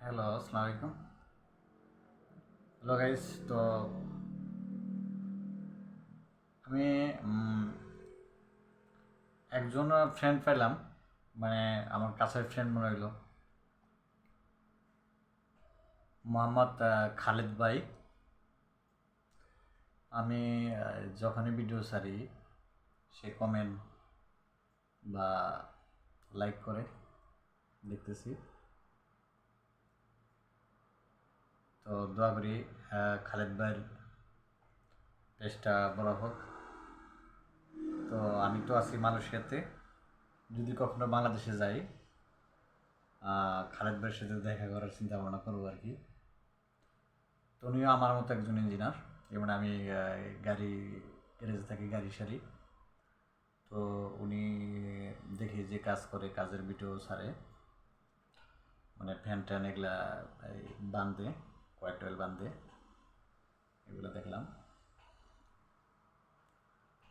Hello, আসসালামু আলাইকুম। Hello guys, তো আমি একজন ফ্রেন্ড পেলাম, মানে আমার কাছের ফ্রেন্ড মনে হইলো মোহাম্মদ খালেদ ভাই। আমি যখনই ভিডিও ছাড়ি সে কমেন্ট বা লাইক করে দেখতেছি। তো দোয়া করি খালেদ ভাইয়ের পেজটা বড় হোক। তো আমি তো আছি মালয়েশিয়াতে, যদি কখনো বাংলাদেশে যাই খালেদ ভাইয়ের সাথে দেখা করার চিন্তা ভাবনা করবো আর কি। তো উনিও আমার মতো একজন ইঞ্জিনিয়ার, যেমন আমি গাড়ি গ্যারেজে থাকি, গাড়ি সারি। তো উনি দেখি যে কাজ করে, কাজের ভিডিও ছাড়ে, মানে ফ্যান ট্যান এগুলা বান্ধে, কয়েক টেবিল বান্ধে, এগুলো দেখলাম।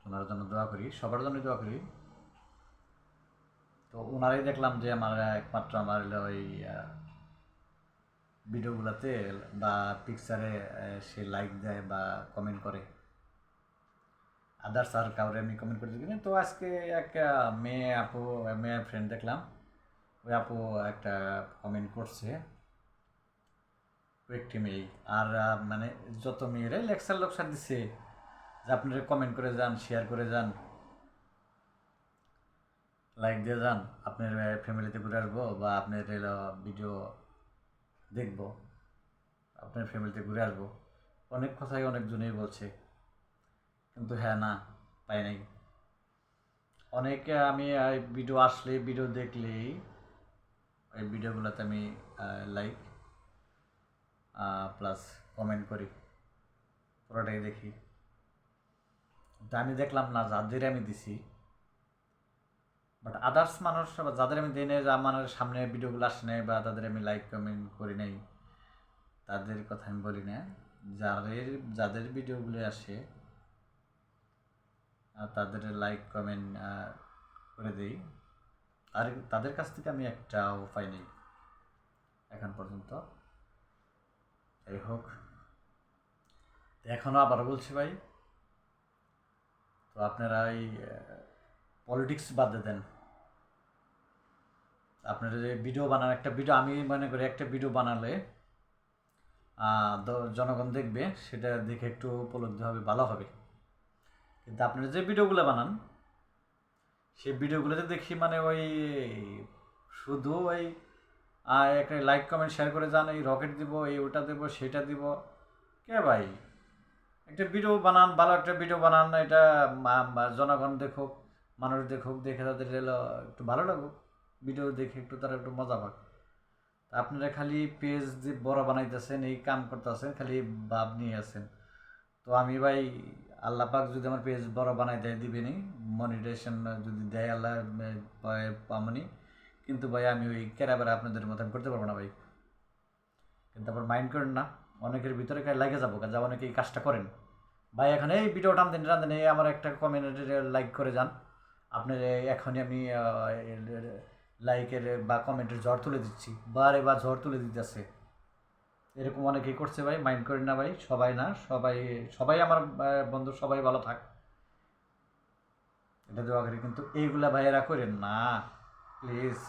ওনার জন্য দোয়া করি, সবার জন্য দোয়া করি। তো ওনারাই দেখলাম যে আমার একমাত্র আমার ওই ভিডিওগুলোতে বা পিকচারে সে লাইক দেয় বা কমেন্ট করে। আদার্স আর কাউরে আমি কমেন্ট করতে দিই না। তো আজকে এক মেয়ে ফ্রেন্ড দেখলাম, ওই আপু একটা কমেন্ট করছে, কয়েকটি মেয়ে। আর মানে যত মেয়েরাই লেকচার দিচ্ছে যে আপনারা কমেন্ট করে যান, শেয়ার করে যান, লাইক দিয়ে যান, আপনার ফ্যামিলিতে ঘুরে আসবো বা আপনার ভিডিও দেখবো, আপনার ফ্যামিলিতে ঘুরে আসবো। অনেক কথাই অনেকজনেই বলছে, কিন্তু হ্যাঁ না, পাই নাই। অনেকে আমি ভিডিও আসলে, ভিডিও দেখলেই ওই ভিডিওগুলোতে আমি লাইক প্লাস কমেন্ট করি, পুরোটাই দেখি। তো আমি দেখলাম না যাদের আমি দিছি, বাট আদার্স মানুষ বা যাদের আমি দিই নাই, আমার সামনে ভিডিওগুলো আসে নাই বা তাদের আমি লাইক কমেন্ট করি নাই, তাদের কথা আমি বলি না। যাদের যাদের ভিডিওগুলো আসে তাদের লাইক কমেন্ট করে দিই, আর তাদের কাছ থেকে আমি একটাও পাইনি এখন পর্যন্ত। যাই হোক, এখনও আবার বলছি ভাই, তো আপনারা এই পলিটিক্স বাদ দেন। আপনারা যে ভিডিও বানান, একটা ভিডিও আমি মনে করি একটা ভিডিও বানালে জনগণ দেখবে, সেটা দেখে একটু উপলব্ধি হবে, ভালো হবে। কিন্তু আপনারা যে ভিডিওগুলো বানান, সেই ভিডিওগুলোতে দেখি মানে ওই শুধু ওই একটা লাইক কমেন্ট শেয়ার করে যান, এই রকেট দিব, এই ওটা দেবো, সেটা দিব। কে ভাই, একটা ভিডিও বানান, ভালো একটা ভিডিও বানান, এটা জনগণ দেখুক, মানুষ দেখুক, দেখে তাদের একটু ভালো লাগুক, ভিডিও দেখে একটু তারা একটু মজা পাক। আপনারা খালি পেজ দিয়ে বড় বানাইতেছেন, এই কাম করতেছেন, খালি ভাব নিয়ে আছেন। তো আমি ভাই, আল্লাহ পাক যদি আমার পেজ বড় বানাই দেয় দিবেনি, মনিটাইজেশন যদি দেয় আল্লাহ পামনি, কিন্তু ভাই আমি ওই কেরাবেরা আপনাদের মতন করতে পারবো না ভাই। কিন্তু আবার মাইন্ড করেন না, অনেকের ভিতরে লাগে যাবো, যা অনেকে এই কাজটা করেন। ভাই এখন এই ভিডিও টানতেন এই আমার একটা কমেন্ট লাইক করে যান, আপনার এখনই আমি লাইকের বা কমেন্টের ঝড় তুলে দিচ্ছি, বারে বা ঝড় তুলে দিতেছে। এরকম অনেকেই করছে ভাই, মাইন্ড করেন না ভাই। সবাই না, সবাই সবাই আমার বন্ধু, সবাই ভালো থাক, এটা দোয়া করি। কিন্তু এইগুলা ভাইয়েরা করেন না প্লিজ।